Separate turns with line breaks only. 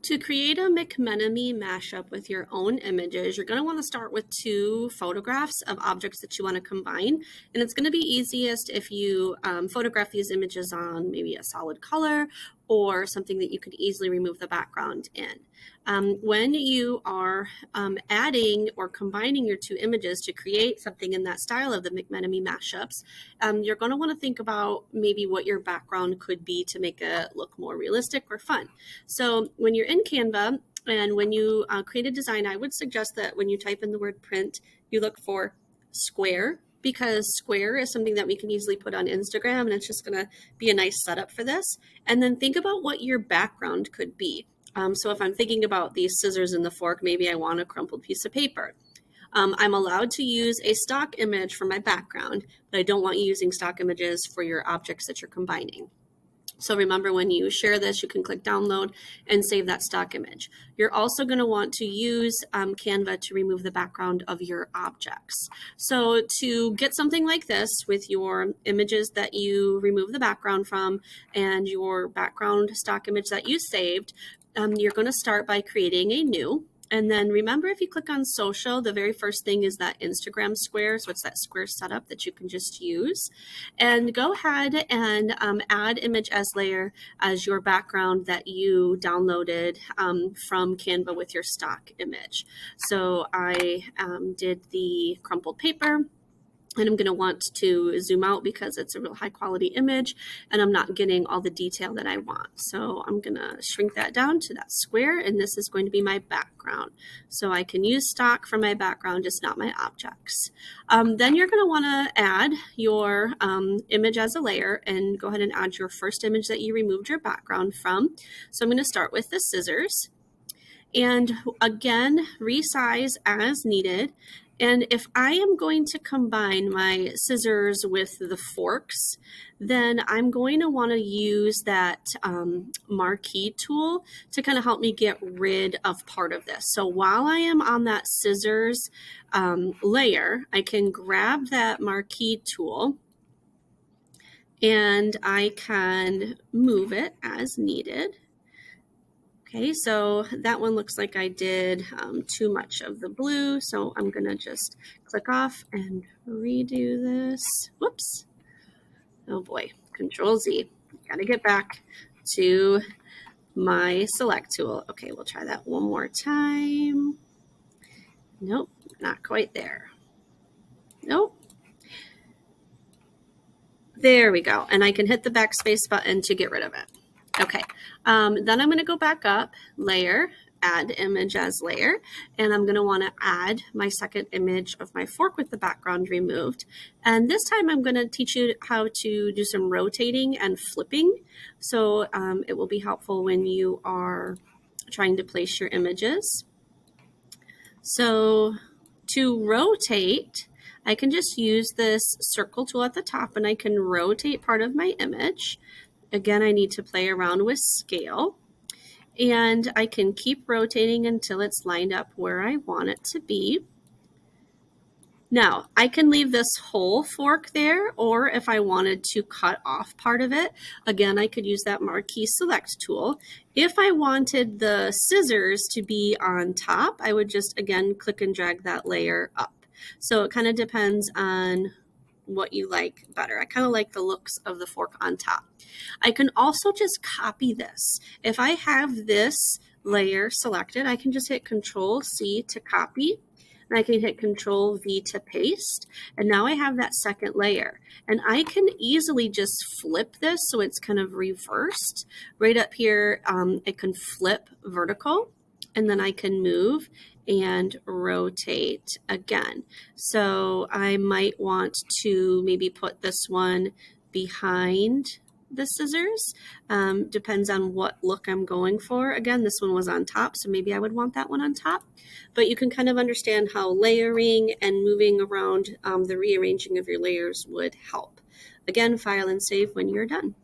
To create a McMennamy mashup with your own images, you're going to want to start with 2 photographs of objects that you want to combine. And it's going to be easiest if you photograph these images on maybe a solid color or something that you could easily remove the background in. When you are adding or combining your 2 images to create something in that style of the McMennamy mashups, you're going to want to think about maybe what your background could be to make it look more realistic or fun. So when you're in Canva and when you create a design, I would suggest that when you type in the word print, you look for square, because square is something that we can easily put on Instagram, and it's just going to be a nice setup for this. And then think about what your background could be. So if I'm thinking about these scissors and the fork, maybe I want a crumpled piece of paper. I'm allowed to use a stock image for my background, but I don't want you using stock images for your objects that you're combining. So remember, when you share this, you can click download and save that stock image. You're also going to want to use Canva to remove the background of your objects. So to get something like this with your images that you remove the background from and your background stock image that you saved, you're going to start by creating a new. And then remember, if you click on social, the very first thing is that Instagram square. So it's that square setup that you can just use. And go ahead and add image as layer as your background that you downloaded from Canva with your stock image. So I did the crumpled paper. And I'm going to want to zoom out because it's a real high quality image and I'm not getting all the detail that I want. So I'm going to shrink that down to that square, and this is going to be my background. So I can use stock for my background, just not my objects. Then you're going to want to add your image as a layer and go ahead and add your first image that you removed your background from. So I'm going to start with the scissors. And again, resize as needed. And if I am going to combine my scissors with the forks, then I'm going to want to use that marquee tool to kind of help me get rid of part of this. So while I am on that scissors layer, I can grab that marquee tool and I can move it as needed. Okay, so that one looks like I did too much of the blue, so I'm gonna just click off and redo this. Whoops. Oh boy, Control Z. Gotta get back to my select tool. Okay, we'll try that one more time. Nope, not quite there. Nope. There we go, and I can hit the backspace button to get rid of it. Okay, then I'm going to go back up, layer, add image as layer, and I'm going to want to add my second image of my fork with the background removed. And this time I'm going to teach you how to do some rotating and flipping. So it will be helpful when you are trying to place your images. So to rotate, I can just use this circle tool at the top and I can rotate part of my image. Again, I need to play around with scale, and I can keep rotating until it's lined up where I want it to be. Now, I can leave this whole fork there, or if I wanted to cut off part of it, again, I could use that marquee select tool. If I wanted the scissors to be on top, I would just, again, click and drag that layer up. So it kind of depends on what you like better. I kind of like the looks of the fork on top. I can also just copy this. If I have this layer selected, I can just hit Control C to copy, and I can hit Control V to paste, and now I have that second layer. And I can easily just flip this so it's kind of reversed. Right up here, it can flip vertical, and then I can move and rotate again. So I might want to maybe put this one behind the scissors. Depends on what look I'm going for. Again, this one was on top, so maybe I would want that one on top. But you can kind of understand how layering and moving around the rearranging of your layers would help. Again, file and save when you're done.